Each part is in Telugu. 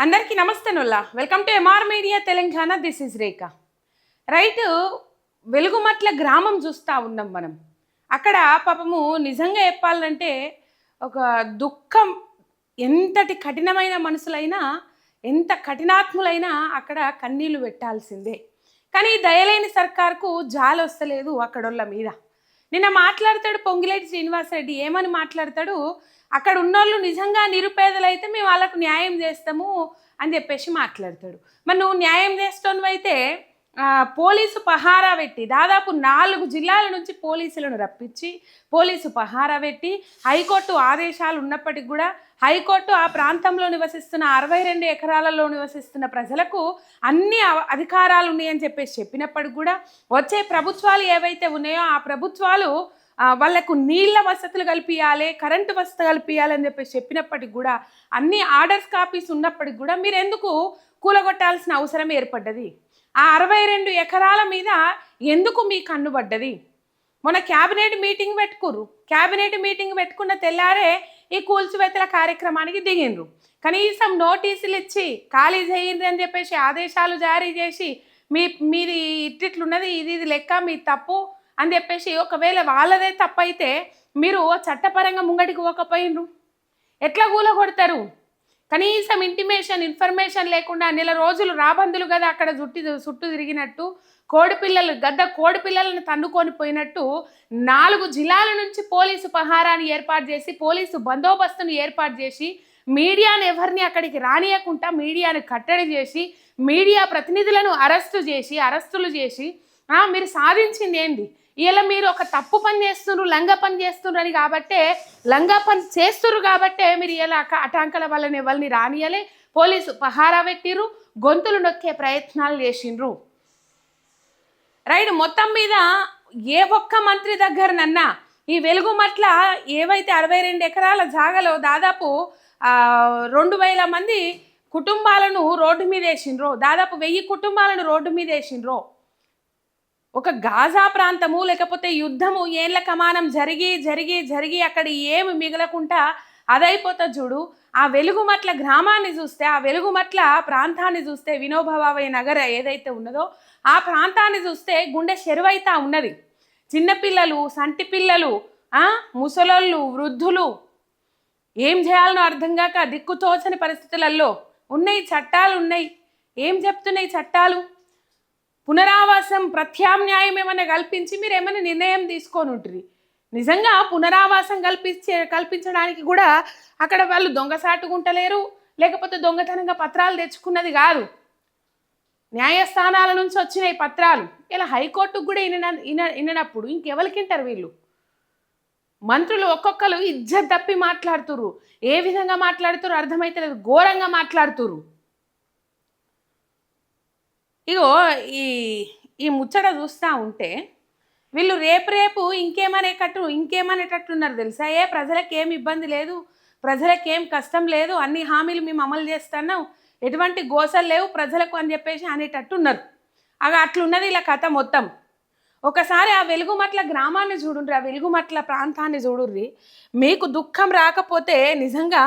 అందరికీ నమస్తే నొల్లా. Welcome to MR media Telangana. This is Rekha. Right, Velugumatla గ్రామం చూస్తూ ఉన్నాం మనం. అక్కడ పాపము నిజంగా చెప్పాలంటే ఒక దుఃఖం, ఎంతటి కఠినమైన మనసులైనా ఎంత కఠినాత్ములైనా అక్కడ కన్నీళ్లు పెట్టాల్సిందే. కానీ దయలేని సర్కార్కు జాలి వస్తలేదు అక్కడోళ్ళ మీద. నిన్న మాట్లాడతాడు పొంగిలేటి శ్రీనివాసరెడ్డి. ఏమని మాట్లాడతాడు? అక్కడ ఉన్నోళ్ళు నిజంగా నిరుపేదలైతే మేము వాళ్ళకు న్యాయం చేస్తాము అని చెప్పేసి మాట్లాడతాడు. మరి నువ్వు న్యాయం చేస్తానువైతే పోలీసు పహారా పెట్టి దాదాపు 4 జిల్లాల నుంచి పోలీసులను రప్పించి పోలీసు పహారా పెట్టి హైకోర్టు ఆదేశాలు ఉన్నప్పటికి కూడా హైకోర్టు ఆ ప్రాంతంలో నివసిస్తున్న 62 ఎకరాలలో నివసిస్తున్న ప్రజలకు అన్ని అధికారాలు ఉన్నాయని చెప్పేసి చెప్పినప్పటికి కూడా వచ్చే ప్రభుత్వాలు ఏవైతే ఉన్నాయో ఆ ప్రభుత్వాలు వాళ్ళకు నీళ్ళ వసతులు కల్పించాలి, కరెంటు వసతి కల్పించాలి అని చెప్పేసి చెప్పినప్పటికి కూడా అన్ని ఆర్డర్స్ కాపీస్ ఉన్నప్పటికి కూడా మీరు ఎందుకు కూలగొట్టాల్సిన అవసరం ఏర్పడ్డది? ఆ 62 ఎకరాల మీద ఎందుకు మీ కన్నుబడ్డది? మొన్న క్యాబినెట్ మీటింగ్ పెట్టుకుర్రు. క్యాబినెట్ మీటింగ్ పెట్టుకున్న తెల్లారే ఈ కూల్చివేతల కార్యక్రమానికి దిగిండ్రు. కనీసం నోటీసులు ఇచ్చి ఖాళీ చేయండి అని చెప్పేసి ఆదేశాలు జారీ చేసి మీది ఇట్లున్నది, ఇది లెక్క, మీ తప్పు అని చెప్పేసి ఒకవేళ వాళ్ళదే తప్పైతే మీరు చట్టపరంగా ముంగడికి పోకపోయినరు. ఎట్లా కూలగొడతారు? కనీసం ఇన్ఫర్మేషన్ లేకుండా నెల రోజులు రాబందులు కదా అక్కడ చుట్టూ తిరిగినట్టు కోడిపిల్లలను తన్నుకొని పోయినట్టు 4 జిల్లాల నుంచి పోలీసు పహారాన్ని ఏర్పాటు చేసి పోలీసు బందోబస్తును ఏర్పాటు చేసి మీడియాను ఎవరిని అక్కడికి రానియకుండా మీడియాను కట్టడి చేసి మీడియా ప్రతినిధులను అరెస్టులు చేసి మీరు సాధించింది ఏంది? ఇలా మీరు ఒక తప్పు పని చేస్తున్నారు, లంగా పని చేస్తున్నారు అని కాబట్టే లంగా పని చేస్తున్నారు కాబట్టే మీరు ఇలా అటాంకల వల్ల ఎవరిని రానియలే, పోలీసు పహారా పెట్టిరు, గొంతులు నొక్కే ప్రయత్నాలు చేసిండ్రు. రైట్, మొత్తం మీద ఏ ఒక్క మంత్రి దగ్గరనన్నా ఈ వెలుగుమట్ల ఏవైతే 62 ఎకరాల జాగలో దాదాపు 2000 మంది కుటుంబాలను రోడ్డు మీద వేసిండ్రో, దాదాపు 1000 కుటుంబాలను రోడ్డు మీద వేసిండ్రో, ఒక గాజా ప్రాంతము లేకపోతే యుద్ధము ఏళ్ళ కమానం జరిగి అక్కడ ఏమి మిగలకుండా అదైపోతా చూడు. ఆ వెలుగుమట్ల గ్రామాన్ని చూస్తే, ఆ వెలుగుమట్ల ప్రాంతాన్ని చూస్తే, వినోబాబావయ్య నగర్ ఏదైతే ఉన్నదో ఆ ప్రాంతాన్ని చూస్తే గుండె చెరువైతా ఉన్నది. చిన్నపిల్లలు, సంటి పిల్లలు, ముసలోళ్ళు, వృద్ధులు ఏం చేయాలనో అర్థం కాక దిక్కుతోచని పరిస్థితులలో ఉన్నాయి. చట్టాలు ఉన్నాయి. ఏం చెప్తున్నాయి చట్టాలు? పునరావాసం ప్రత్యామ్నాయం ఏమైనా కల్పించి మీరు ఏమైనా నిర్ణయం తీసుకొని ఉంటుంది. నిజంగా పునరావాసం కల్పించడానికి కూడా అక్కడ వాళ్ళు దొంగసాటుకుంటలేరు, లేకపోతే దొంగతనంగా పత్రాలు తెచ్చుకున్నది కాదు, న్యాయస్థానాల నుంచి వచ్చినాయి పత్రాలు. ఇలా హైకోర్టుకు కూడా వినప్పుడు ఇంకెవరికింటారు వీళ్ళు? మంత్రులు ఒక్కొక్కరు ఇజ్జత్ తప్పి మాట్లాడుతురు. ఏ విధంగా మాట్లాడుతురు అర్థమైతే లేదు, ఘోరంగా మాట్లాడుతురు. ఇగో ఈ ముచ్చట చూస్తూ ఉంటే వీళ్ళు రేపు ఇంకేమనేటట్టున్నారు తెలుసా? ప్రజలకు ఏం ఇబ్బంది లేదు, ప్రజలకు ఏం కష్టం లేదు, అన్ని హామీలు మేము అమలు చేస్తున్నాం, ఎటువంటి గోసలు లేవు ప్రజలకు అని చెప్పేసి అనేటట్టున్నారు. అట్లున్నది ఇలా కథ మొత్తం. ఒకసారి ఆ వెలుగుమట్ల గ్రామాన్ని చూడుండ్రి, ఆ వెలుగుమట్ల ప్రాంతాన్ని చూడుర్రి. మీకు దుఃఖం రాకపోతే నిజంగా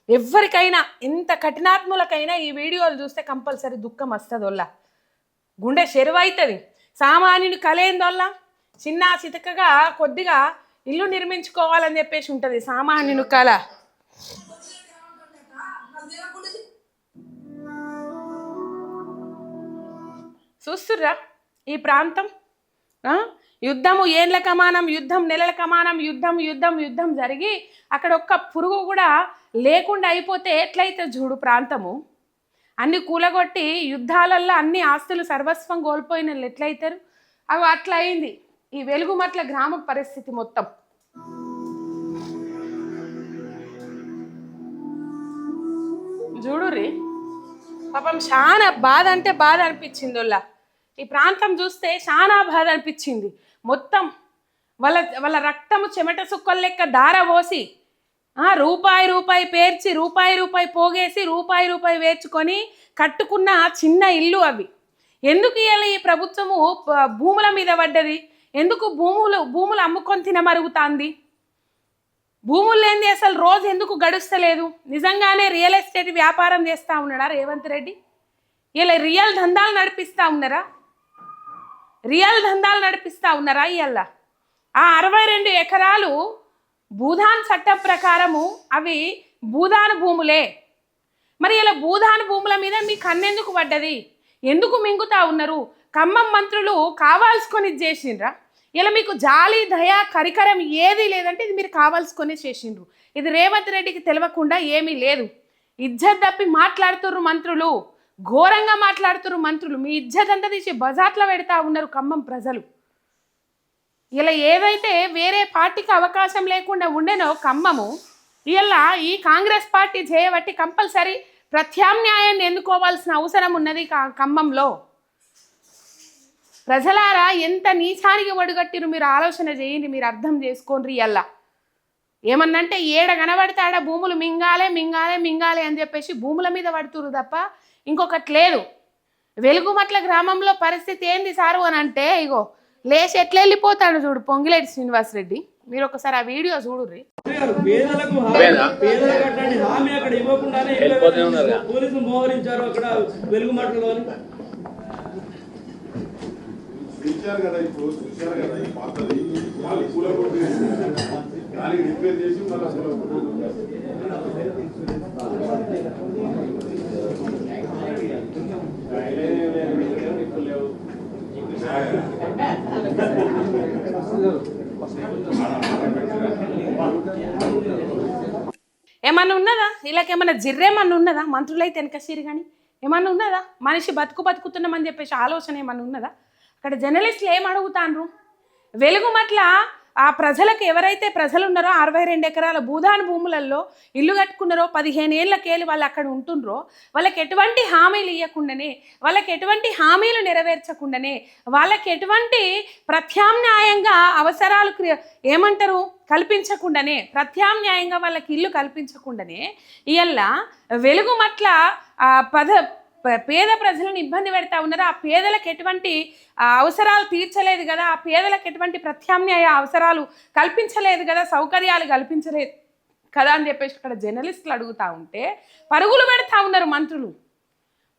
ఎవరికైనా ఎంత కఠినాత్ములకైనా ఈ వీడియోలు చూస్తే కంపల్సరీ దుఃఖం వస్తుంది. వల్ల గుండె చెరువైతుంది. సామాన్యుని కలేందొల్ల చిన్న చితకగా కొద్దిగా ఇల్లు నిర్మించుకోవాలని చెప్పేసి ఉంటుంది సామాన్యుని కళ. చూస్తుర్రా ఈ ప్రాంతం? యుద్ధము ఏళ్ళ కమానం, యుద్ధం నెలల కమానం, యుద్ధం జరిగి అక్కడ ఒక్క పురుగు కూడా లేకుండా అయిపోతే ఎట్లయితే చూడు ప్రాంతము. అన్ని కూలగొట్టి యుద్ధాలల్లో అన్ని ఆస్తులు సర్వస్వం కోల్పోయిన వాళ్ళు ఎట్లయితారు? అట్లా అయింది ఈ వెలుగుమట్ల గ్రామ పరిస్థితి మొత్తం. చూడుర్రి, పాపం చాలా బాధ అంటే బాధ అనిపించింది. వాళ్ళ ఈ ప్రాంతం చూస్తే చాలా బాధ అనిపించింది. మొత్తం వాళ్ళ రక్తము చెమట సుక్కలు లెక్క దార పోసి రూపాయి పేర్చి రూపాయి పోగేసి రూపాయి వేర్చుకొని కట్టుకున్న చిన్న ఇల్లు అవి. ఎందుకు ఇవాళ ఈ ప్రభుత్వము భూముల మీద పడ్డది? ఎందుకు భూములు అమ్ముకొని తినమరుగుతుంది? భూములు లేనిది అసలు రోజు ఎందుకు గడుస్తలేదు? నిజంగానే రియల్ ఎస్టేట్ వ్యాపారం చేస్తూ ఉన్నాడా రేవంత్ రెడ్డి? ఇలా రియల్ దందాలు నడిపిస్తూ ఉన్నారా? ఇలా ఆ 62 ఎకరాలు భూదాన్ చట్టం ప్రకారము అవి భూదాన్ భూములే. మరి ఇలా భూదాన్ భూముల మీద మీ కన్నెందుకు పడ్డది? ఎందుకు మింగుతా ఉన్నారు? ఖమ్మం మంత్రులు కావాల్సుకొని చేసిండ్రా? ఇలా మీకు జాలి దయ కరికరం ఏది లేదంటే ఇది మీరు కావాల్సుకొని చేసిండ్రు. ఇది రేవంత్ రెడ్డికి తెలియకుండా ఏమీ లేదు. ఇజ్జత్ తప్పి మాట్లాడుతుర్రు మంత్రులు, ఘోరంగా మాట్లాడుతుర్రు మంత్రులు. మీ ఇజ్జత్ అంతా తీసి బజార్లో పెడతా ఉన్నారు ఖమ్మం ప్రజలు. ఇలా ఏదైతే వేరే పార్టీకి అవకాశం లేకుండా ఉండేనో ఖమ్మము, ఇలా ఈ కాంగ్రెస్ పార్టీ చేయబట్టి కంపల్సరీ ప్రత్యామ్నాయాన్ని ఎన్నుకోవాల్సిన అవసరం ఉన్నది ఖమ్మంలో. ప్రజలారా ఎంత నీచానికి ఒడిగట్టిరు మీరు ఆలోచన చేయండి, మీరు అర్థం చేసుకోండి. ఇలా ఏమన్నంటే ఏడ కనబడతాడ భూములు మింగాలే అని చెప్పేసి భూముల మీద పడుతురు తప్ప ఇంకొకటి లేదు. వెలుగుమట్ల గ్రామంలో పరిస్థితి ఏంది సారు అని అంటే, ఇగో లేచి ఎట్లా వెళ్ళిపోతాడు చూడు పొంగిలేటి శ్రీనివాసరెడ్డి. మీరు ఒకసారి ఆ వీడియో చూడుర్రి. పోలీసులు మోహరించారు అక్కడ వెలుగుమట్లలో. ఏమన్నా ఉన్నదా? వీళ్ళకేమన్నా జిర్రేమన్నా ఉన్నదా? మంత్రులైతే వెనకసిరి కానీ ఏమన్నా ఉన్నదా? మనిషి బతుకుతున్నామని చెప్పేసి ఆలోచన ఏమన్నా ఉన్నదా? అక్కడ జర్నలిస్టులు ఏం అడుగుతాండ్రు? వెలుగుమట్ల ఆ ప్రజలకు ఎవరైతే ప్రజలు ఉన్నారో 62 ఎకరాల భూదాన్ భూములలో ఇల్లు కట్టుకున్నారో 15 ఏళ్ళకేళ్ళు వాళ్ళు అక్కడ ఉంటుండ్రో వాళ్ళకి ఎటువంటి హామీలు ఇవ్వకుండానే, వాళ్ళకి ఎటువంటి హామీలు నెరవేర్చకుండానే, వాళ్ళకి ఎటువంటి ప్రత్యామ్నాయంగా అవసరాలు ఏమంటారు కల్పించకుండానే, ప్రత్యామ్నాయంగా వాళ్ళకి ఇల్లు కల్పించకుండానే ఇవాళ వెలుగుమట్ల పేద ప్రజలను ఇబ్బంది పెడతా ఉన్నారు. ఆ పేదలకు ఎటువంటి అవసరాలు తీర్చలేదు కదా, ఆ పేదలకు ఎటువంటి ప్రత్యామ్నాయ అవసరాలు కల్పించలేదు కదా, సౌకర్యాలు కల్పించలేదు కదా అని చెప్పేసి అక్కడ జర్నలిస్టులు అడుగుతూ ఉంటే పరుగులు పెడతా ఉన్నారు మంత్రులు.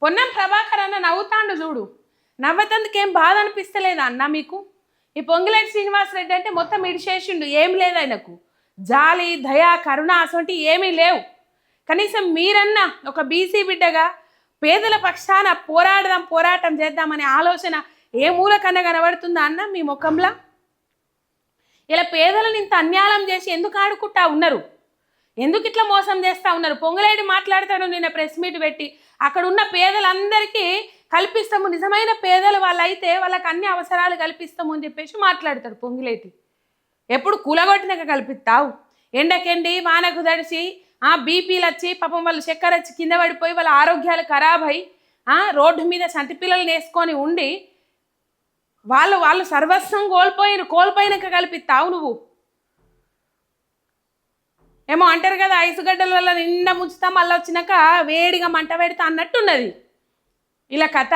పొన్నం ప్రభాకర్ అన్న నవ్వుతాండు చూడు, నవ్వతందుకేం బాధ అనిపిస్తలేదా అన్న మీకు? ఈ పొంగిలేటి శ్రీనివాసరెడ్డి అంటే మొత్తం ఇడిచేసిండు, ఏం లేదు ఆయనకు జాలి దయ కరుణ అసంటి ఏమీ లేవు. కనీసం మీరన్నా ఒక బీసీ బిడ్డగా పేదల పక్షాన పోరాటం చేద్దామనే ఆలోచన ఏ మూలకన్నా కనబడుతుందా అన్న మీ ముఖంలో? ఇలా పేదలను ఇంత అన్యాయం చేసి ఎందుకు ఆడుకుంటా ఉన్నారు? ఎందుకు ఇట్లా మోసం చేస్తూ ఉన్నారు? పొంగులేటి మాట్లాడతాడు నిన్న ప్రెస్ మీట్ పెట్టి, అక్కడ ఉన్న పేదలందరికీ కల్పిస్తాము, నిజమైన పేదలు వాళ్ళైతే వాళ్ళకి అన్ని అవసరాలు కల్పిస్తాము అని చెప్పేసి మాట్లాడతాడు పొంగులేటి. ఎప్పుడు కూలగొట్టినాక కల్పిస్తావు? ఎండకెండి వానకు తడిసి బీపీలు వచ్చి పాపం వాళ్ళు చక్కెర వచ్చి కింద పడిపోయి వాళ్ళ ఆరోగ్యాలు ఖరాబ్ అయి రోడ్డు మీద చంటి పిల్లల్ని వేసుకొని ఉండి వాళ్ళు సర్వస్వం కోల్పోయినాక కల్పిస్తావు నువ్వు. ఏమో అంటారు కదా, ఐసుగడ్డల వల్ల నిండా ముంచుతా మళ్ళీ వచ్చినాక వేడిగా మంట పెడతా అన్నట్టున్నది ఇలా కథ.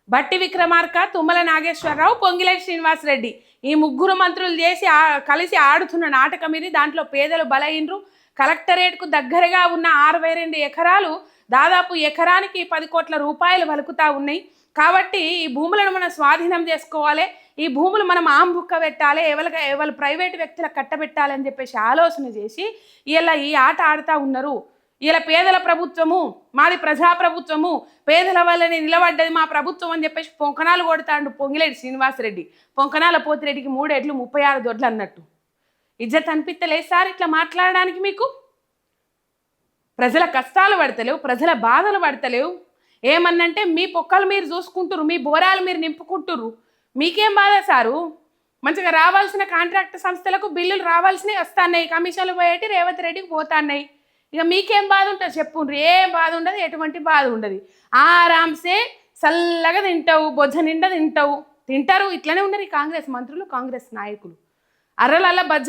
బట్టి విక్రమార్క, తుమ్మల నాగేశ్వరరావు, పొంగిలేటి శ్రీనివాసరెడ్డి ఈ ముగ్గురు మంత్రులు చేసి కలిసి ఆడుతున్న నాటకం ఇది. దాంట్లో పేదలు బలైనరు. కలెక్టరేట్కు దగ్గరగా ఉన్న 62 ఎకరాలు దాదాపు ఎకరానికి 10 కోట్ల రూపాయలు వలుకుతా ఉన్నాయి. కాబట్టి ఈ భూములను మనం స్వాధీనం చేసుకోవాలి, ఈ భూములు మనం ఆంబుక్క పెట్టాలి, ఎవరు ప్రైవేటు వ్యక్తులకు కట్టబెట్టాలి అని చెప్పేసి ఆలోచన చేసి ఇలా ఈ ఆట ఆడుతూ ఉన్నారు. ఇలా పేదల ప్రభుత్వము, మాది ప్రజాప్రభుత్వము, పేదల వల్లనే నిలబడ్డది మా ప్రభుత్వం అని చెప్పేసి పొంకనాలు కొడతాడు పొంగిలేటి శ్రీనివాసరెడ్డి. పొంకనాల పోతిరెడ్డికి 3 ఏళ్ళు 36 దొడ్లు అన్నట్టు. ఇజ్జత్ అనిపిస్తలేదు సార్ ఇట్లా మాట్లాడడానికి? మీకు ప్రజల కష్టాలు పడతలేవు, ప్రజల బాధలు పడతలేవు. ఏమన్నంటే మీ పొక్కలు మీరు చూసుకుంటురు, మీ బోరాలు మీరు నింపుకుంటురు. మీకేం బాధ సారు? మంచిగా రావాల్సిన కాంట్రాక్ట్ సంస్థలకు బిల్లులు రావాల్సినవి వస్తున్నాయి, కమిషన్లు పోయేటి రేవంత్ రెడ్డికి పోతున్నాయి. ఇక మీకేం బాధ ఉంటుంది చెప్పుండ్రు? ఏం బాధ ఉండదు, ఎటువంటి బాధ ఉండదు. ఆరామ్సే చల్లగా తింటావు, బొజ్జ నిండా తింటారు. ఇట్లనే ఉన్నారు ఈ కాంగ్రెస్ మంత్రులు, కాంగ్రెస్ నాయకులు. అర్రలల్లా బొజ్జ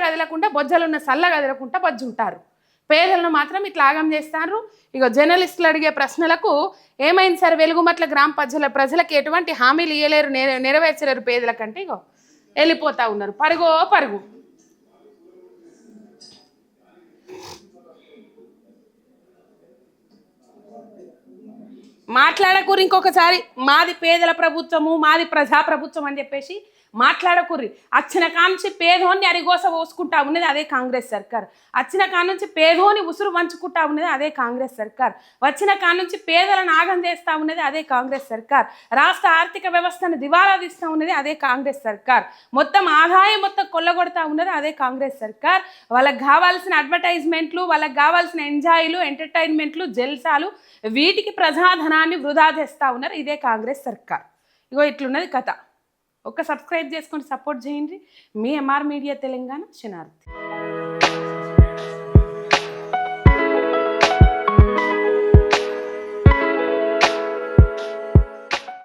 కదలకుండా, బొజ్జలు ఉన్న చల్ల కదలకుండా బొజ్జు ఉంటారు. పేదలను మాత్రం ఇట్లా ఆగం చేస్తారు. ఇక జర్నలిస్టులు అడిగే ప్రశ్నలకు ఏమైంది సార్ వెలుగుమట్ల గ్రామ ప్రజలకు ఎటువంటి హామీలు ఇవ్వలేరు, నెరవేర్చలేరు పేదలకంటే ఇగో వెళ్ళిపోతూ ఉన్నారు పరుగు. మాట్లాడకూరి ఇంకొకసారి మాది పేదల ప్రభుత్వము మాది ప్రజా ప్రభుత్వం అని చెప్పేసి మాట్లాడకూర్రి. వచ్చిన కానుంచి పేదోన్ని అరిగోస పోసుకుంటా ఉన్నది అదే కాంగ్రెస్ సర్కార్. వచ్చిన కానుంచి పేదోని ఉసురు వంచుకుంటా ఉన్నది అదే కాంగ్రెస్ సర్కార్. వచ్చిన కానుంచి పేదలను ఆగం చేస్తూ ఉన్నది అదే కాంగ్రెస్ సర్కార్. రాష్ట్ర ఆర్థిక వ్యవస్థను దివాలా తీస్తూ ఉన్నది అదే కాంగ్రెస్ సర్కార్. మొత్తం ఆదాయం మొత్తం కొల్లగొడతా ఉన్నది అదే కాంగ్రెస్ సర్కార్. వాళ్ళకి కావాల్సిన అడ్వర్టైజ్మెంట్లు, వాళ్ళకి కావాల్సిన ఎంజాయ్లు, ఎంటర్టైన్మెంట్లు, జల్సాలు, వీటికి ప్రజాధనాన్ని వృధా చేస్తూ ఉన్నారు ఇదే కాంగ్రెస్ సర్కార్. ఇగో ఇట్లున్నది కథ. ఒక్క సబ్స్క్రైబ్ చేసుకొని సపోర్ట్ చేయండి. మీ ఎంఆర్ మీడియా తెలంగాణ శనార్థి.